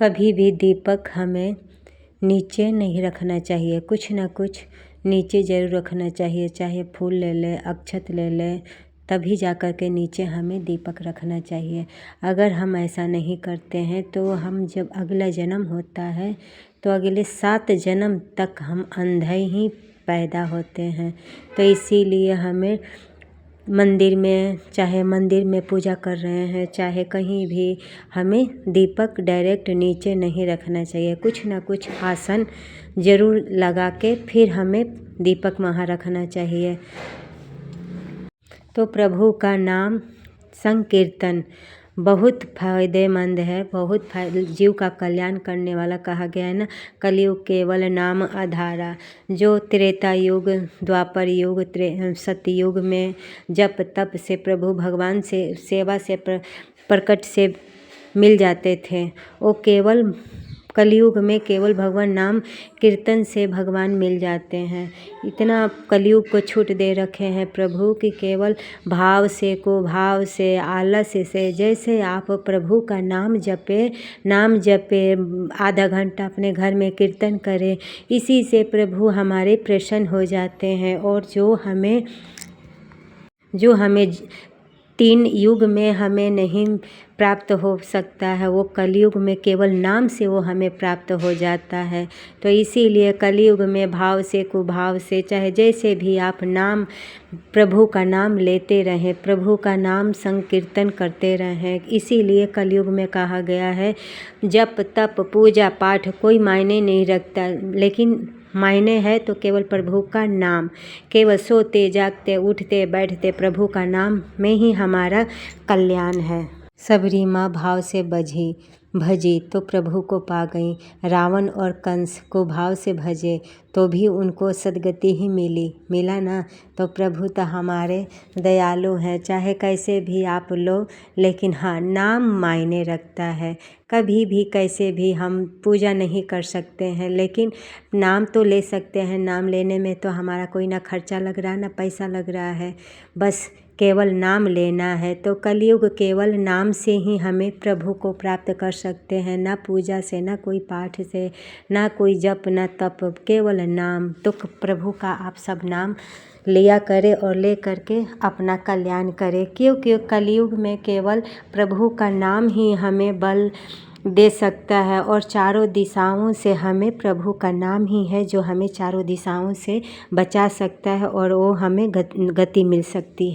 कभी भी दीपक हमें नीचे नहीं रखना चाहिए, कुछ ना कुछ नीचे ज़रूर रखना चाहिए। चाहे फूल ले लें, अक्षत ले लें, तभी जा कर के नीचे हमें दीपक रखना चाहिए। अगर हम ऐसा नहीं करते हैं तो हम जब अगला जन्म होता है तो अगले 7 जन्म तक हम अंधे ही पैदा होते हैं। तो इसीलिए हमें मंदिर में, चाहे मंदिर में पूजा कर रहे हैं, चाहे कहीं भी, हमें दीपक डायरेक्ट नीचे नहीं रखना चाहिए। कुछ ना कुछ आसन ज़रूर लगा के फिर हमें दीपक वहाँ रखना चाहिए। तो प्रभु का नाम संकीर्तन बहुत फ़ायदेमंद है, बहुत जीव का कल्याण करने वाला कहा गया है ना। कलयुग केवल नाम आधारा। जो त्रेता युग, द्वापर युग, सतयुग में जप तप से प्रभु भगवान से सेवा से प्रकट से मिल जाते थे, वो केवल कलयुग में केवल भगवान नाम कीर्तन से भगवान मिल जाते हैं। इतना कलयुग को छूट दे रखे हैं प्रभु कि केवल भाव से, को भाव से, आलस्य से, जैसे आप प्रभु का नाम जपे, आधा घंटा अपने घर में कीर्तन करें, इसी से प्रभु हमारे प्रसन्न हो जाते हैं। और जो हमें 3 युग में हमें नहीं प्राप्त हो सकता है, वो कलयुग में केवल नाम से वो हमें प्राप्त हो जाता है। तो इसीलिए कलयुग में भाव से, कुभाव से, चाहे जैसे भी आप नाम, प्रभु का नाम लेते रहें, प्रभु का नाम संकीर्तन करते रहें। इसीलिए कलयुग में कहा गया है जप तप पूजा पाठ कोई मायने नहीं रखता, लेकिन मायने है तो केवल प्रभु का नाम। केवल सोते जागते उठते बैठते प्रभु का नाम में ही हमारा कल्याण है। सबरी माँ भाव से भजी तो प्रभु को पा गई। रावण और कंस को भाव से भजे तो भी उनको सद्गति ही मिला ना। तो प्रभु तो हमारे दयालु हैं, चाहे कैसे भी आप लो, लेकिन हाँ, नाम मायने रखता है। कभी भी कैसे भी हम पूजा नहीं कर सकते हैं, लेकिन नाम तो ले सकते हैं। नाम लेने में तो हमारा कोई ना खर्चा लग रहा है ना पैसा लग रहा है, बस केवल नाम लेना है। तो कलयुग केवल नाम से ही हमें प्रभु को प्राप्त कर सकते हैं, ना पूजा से, ना कोई पाठ से, ना कोई जप, ना तप, केवल नाम। तो प्रभु का आप सब नाम लिया करें और ले करके अपना कल्याण करें, क्योंकि कलयुग में केवल प्रभु का नाम ही हमें बल दे सकता है। और चारों दिशाओं से हमें प्रभु का नाम ही है जो हमें चारों दिशाओं से बचा सकता है और वो हमें गति मिल सकती है।